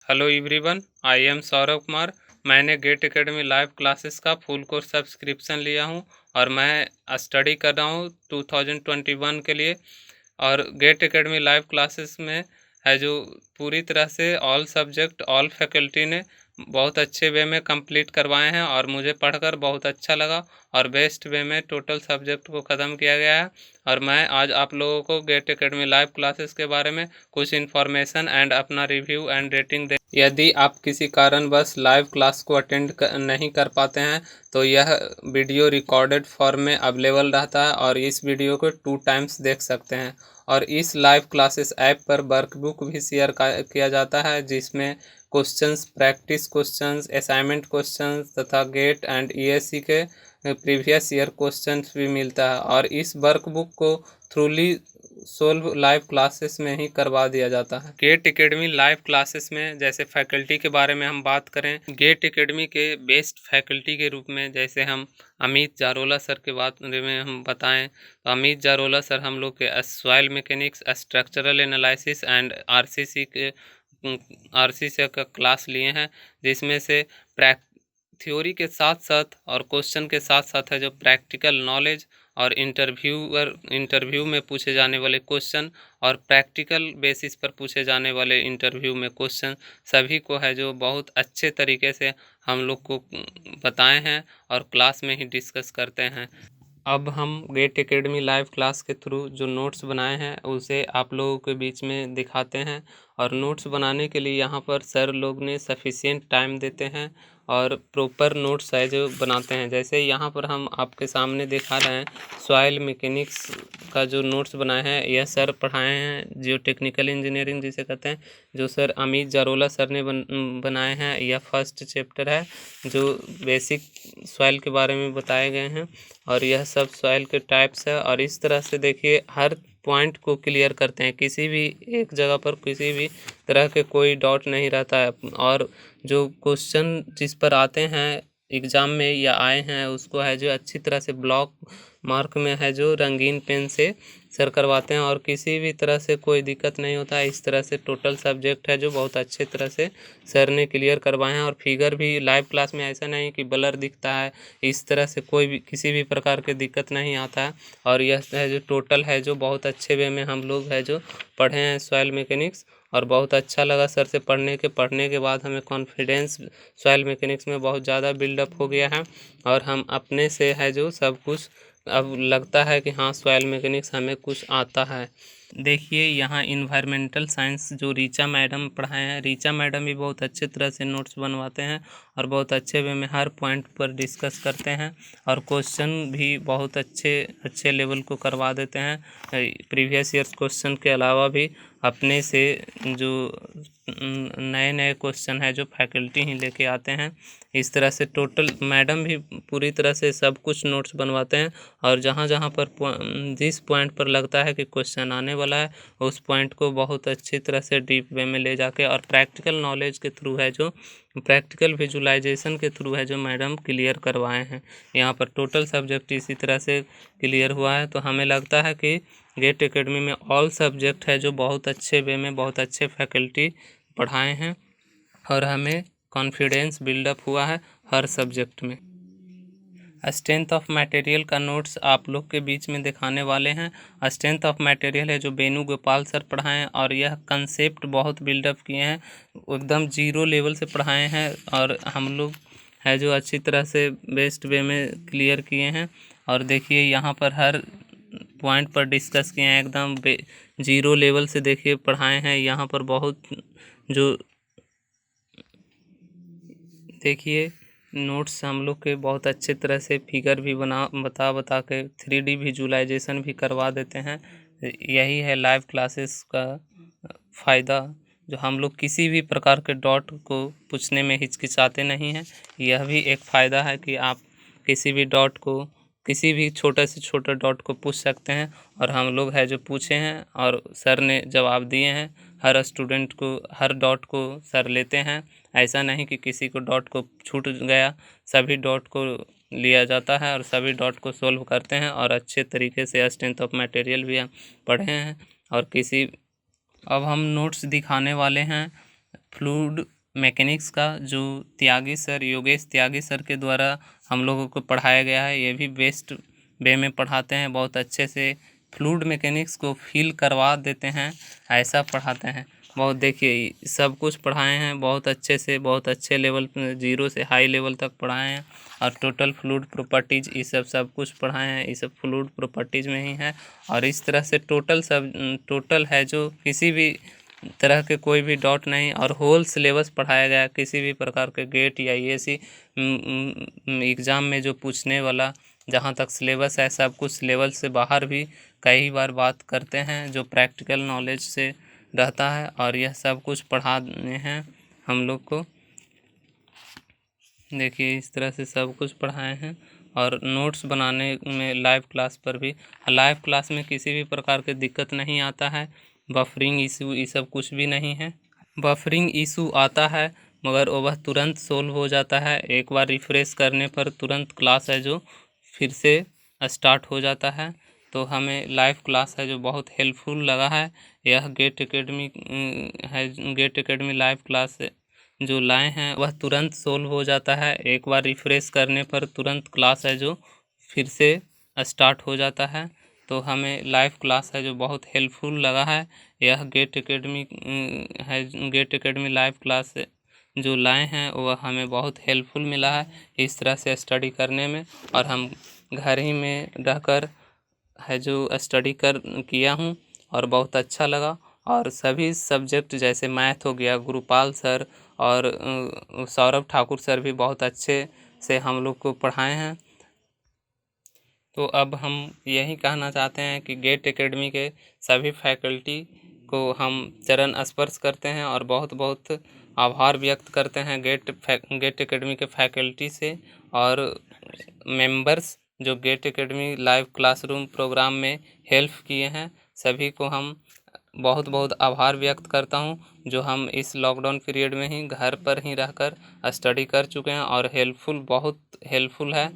Hello everyone, I am Saurabh Kumar. मैंने gate academy live classes का full course subscription लिया हूं और मैं स्टडी कर रहा हूं 2021 के लिए। और गेट एकेडमी लाइव क्लासेस में है जो पूरी तरह से ऑल सब्जेक्ट ऑल फैकल्टी ने बहुत अच्छे वे में कंप्लीट करवाए हैं और मुझे पढ़कर बहुत अच्छा लगा और बेस्ट वे में टोटल सब्जेक्ट को ख़त्म किया गया है। और मैं आज आप लोगों को गेट एकेडमी लाइव क्लासेस के बारे में कुछ इन्फॉर्मेशन एंड अपना रिव्यू एंड रेटिंग दे। यदि आप किसी कारणवश लाइव क्लास को अटेंड नहीं कर पाते हैं तो यह वीडियो रिकॉर्डेड फॉर्म में अवेलेबल रहता है और इस वीडियो को 2 टाइम्स देख सकते हैं। और इस लाइव क्लासेस ऐप पर वर्कबुक भी शेयर किया जाता है जिसमें questions, practice questions, assignment questions तथा गेट एंड ईएससी के प्रीवियस ईयर क्वेश्चंस भी मिलता है। और इस वर्कबुक को थ्रूली सोल्व लाइव क्लासेस में ही करवा दिया जाता है। गेट एकेडमी लाइव क्लासेस में जैसे फैकल्टी के बारे में हम बात करें, गेट एकेडमी के बेस्ट फैकल्टी के रूप में जैसे हम अमित जारोला सर के बारे में हम बताएं तो अमित जारोला सर हम लोग के soil mechanics, structural analysis and RCC का क्लास लिए हैं, जिसमें से थ्योरी के साथ साथ और क्वेश्चन के साथ साथ है जो प्रैक्टिकल नॉलेज और इंटरव्यू में पूछे जाने वाले क्वेश्चन और प्रैक्टिकल बेसिस पर पूछे जाने वाले इंटरव्यू में क्वेश्चन सभी को है जो बहुत अच्छे तरीके से हम लोग को बताए हैं और क्लास में ही डिस्कस करते हैं। अब हम गेट एकेडमी लाइव क्लास के थ्रू जो नोट्स बनाए हैं उसे आप लोगों के बीच में दिखाते हैं। और नोट्स बनाने के लिए यहाँ पर सर लोग ने सफिशिएंट टाइम देते हैं और प्रॉपर नोट्स है जो बनाते हैं। जैसे यहाँ पर हम आपके सामने दिखा रहे हैं सॉइल मैकेनिक्स का जो नोट्स बनाए हैं, यह सर पढ़ाए हैं जो टेक्निकल इंजीनियरिंग जिसे कहते हैं, जो सर अमित जारोला सर ने बनाए हैं। यह फर्स्ट चैप्टर है जो बेसिक सॉइल के बारे में बताए गए हैं और यह सब सॉइल के टाइप्स है। और इस तरह से देखिए हर पॉइंट को क्लियर करते हैं, किसी भी एक जगह पर किसी भी तरह के कोई डाउट नहीं रहता है। और जो क्वेश्चन जिस पर आते हैं एग्ज़ाम में या आए हैं उसको है जो अच्छी तरह से ब्लॉक मार्क में है जो रंगीन पेन से सर करवाते हैं और किसी भी तरह से कोई दिक्कत नहीं होता है। इस तरह से टोटल सब्जेक्ट है जो बहुत अच्छे तरह से सर ने क्लियर करवाए हैं। और फिगर भी लाइव क्लास में ऐसा नहीं कि ब्लर दिखता है, इस तरह से कोई भी किसी भी प्रकार की दिक्कत नहीं आता है। और यह है जो टोटल है जो बहुत अच्छे वे में हम लोग है जो पढ़े हैं सॉइल मैकेनिक्स और बहुत अच्छा लगा सर से पढ़ने के बाद हमें कॉन्फिडेंस सॉइल मैकेनिक्स में बहुत ज़्यादा बिल्डअप हो गया है और हम अपने से है जो सब कुछ अब लगता है कि हाँ सॉइल मैकेनिक्स हमें कुछ आता है। देखिए यहाँ इन्वायरमेंटल साइंस जो रीचा मैडम पढ़ाए हैं, रीचा मैडम भी बहुत अच्छे तरह से नोट्स बनवाते हैं और बहुत अच्छे वे में हर पॉइंट पर डिस्कस करते हैं और क्वेश्चन भी बहुत अच्छे लेवल को करवा देते हैं। प्रीवियस ईयर्स क्वेश्चन के अलावा भी अपने से जो नए नए क्वेश्चन है जो फैकल्टी ही लेके आते हैं। इस तरह से टोटल मैडम भी पूरी तरह से सब कुछ नोट्स बनवाते हैं और जहाँ जहाँ पर जिस पॉइंट पर लगता है कि क्वेश्चन आने वाला है उस पॉइंट को बहुत अच्छी तरह से डीप वे में ले जाके और प्रैक्टिकल नॉलेज के थ्रू है जो प्रैक्टिकल विजुलाइजेशन के थ्रू है जो मैडम क्लियर करवाए हैं। यहाँ पर टोटल सब्जेक्ट इसी तरह से क्लियर हुआ है। तो हमें लगता है कि गेट एकेडमी में ऑल सब्जेक्ट है जो बहुत अच्छे वे में बहुत अच्छे फैकल्टी पढ़ाए हैं और हमें कॉन्फिडेंस बिल्डअप हुआ है हर सब्जेक्ट में। स्ट्रेंथ ऑफ मटेरियल का नोट्स आप लोग के बीच में दिखाने वाले हैं। स्ट्रेंथ ऑफ मटेरियल है जो बेनू गोपाल सर पढ़ाएं और यह कंसेप्ट बहुत बिल्डअप किए हैं, एकदम जीरो लेवल से पढ़ाए हैं और हम लोग है जो अच्छी तरह से बेस्ट वे में क्लियर किए हैं। और देखिए यहाँ पर हर पॉइंट पर डिस्कस किए हैं, एकदम जीरो लेवल से देखिए पढ़ाए हैं। यहाँ पर बहुत जो देखिए नोट्स हम लोग के बहुत अच्छे तरह से फिगर भी बता के 3D विजुलाइजेशन भी करवा देते हैं। यही है लाइव क्लासेस का फ़ायदा, जो हम लोग किसी भी प्रकार के डॉट को पूछने में हिचकिचाते नहीं हैं। यह भी एक फ़ायदा है कि आप किसी भी डॉट को किसी भी छोटे से छोटे डॉट को पूछ सकते हैं और हम लोग है जो पूछे हैं और सर ने जवाब दिए हैं। हर स्टूडेंट को हर डॉट को सर लेते हैं, ऐसा नहीं कि किसी को डॉट को छूट गया, सभी डॉट को लिया जाता है और सभी डॉट को सोल्व करते हैं और अच्छे तरीके से स्ट्रेंथ ऑफ मटेरियल भी हम पढ़े हैं। और अब हम नोट्स दिखाने वाले हैं फ्लूइड मैकेनिक्स का जो त्यागी सर, योगेश त्यागी सर के द्वारा हम लोगों को पढ़ाया गया है। ये भी बेस्ट वे में पढ़ाते हैं, बहुत अच्छे से फ्लूइड मैकेनिक्स को फील करवा देते हैं, ऐसा पढ़ाते हैं। बहुत देखिए सब कुछ पढ़ाए हैं बहुत अच्छे से, बहुत अच्छे लेवल, 0 से हाई लेवल तक पढ़ाए हैं। और टोटल फ्लूइड प्रॉपर्टीज ये सब कुछ पढ़ाए हैं, ये सब फ्लूइड प्रॉपर्टीज में ही है। और इस तरह से टोटल है जो किसी भी तरह के कोई भी डाउट नहीं, और होल सिलेबस पढ़ाया गया, किसी भी प्रकार के गेट या यूपीएससी एग्ज़ाम में जो पूछने वाला जहाँ तक सिलेबस है सब कुछ सिलेबस से बाहर भी कई बार बात करते हैं, जो प्रैक्टिकल नॉलेज से रहता है। और यह सब कुछ पढ़ाने हैं हम लोग को। देखिए इस तरह से सब कुछ पढ़ाए हैं। और नोट्स बनाने में लाइव क्लास पर भी, लाइव क्लास में किसी भी प्रकार की दिक्कत नहीं आता है। बफरिंग इशू ये सब कुछ भी नहीं है। बफरिंग इशू आता है मगर वह तुरंत सोल्व हो जाता है, एक बार रिफ़्रेश करने पर तुरंत क्लास है जो फिर से स्टार्ट हो जाता है। तो हमें लाइव क्लास है जो बहुत हेल्पफुल लगा है। यह गेट एकेडमी है, गेट एकेडमी लाइव क्लास जो लाए हैं वह तुरंत सोल्व हो जाता है, एक बार रिफ़्रेश करने पर तुरंत क्लास है जो फिर से स्टार्ट हो जाता है। तो हमें लाइव क्लास है जो बहुत हेल्पफुल लगा है। यह गेट एकेडमी है, गेट एकेडमी लाइव क्लास जो लाए हैं वह हमें बहुत हेल्पफुल मिला है इस तरह से स्टडी करने में। और हम घर ही में रहकर है जो स्टडी किया हूँ और बहुत अच्छा लगा। और सभी सब्जेक्ट जैसे मैथ हो गया, गुरुपाल सर और सौरभ ठाकुर सर भी बहुत अच्छे से हम लोग को पढ़ाए हैं। तो अब हम यही कहना चाहते हैं कि गेट एकेडमी के सभी फैकल्टी को हम चरण स्पर्श करते हैं और बहुत बहुत आभार व्यक्त करते हैं गेट एकेडमी के फैकल्टी से और मेंबर्स जो GATE academy live classroom program में हेल्प किए हैं। सभी को हम बहुत बहुत आभार व्यक्त करता हूं, जो हम इस लॉकडाउन पीरियड में ही घर पर ही रहकर स्टडी कर चुके हैं और बहुत हेल्पफुल है।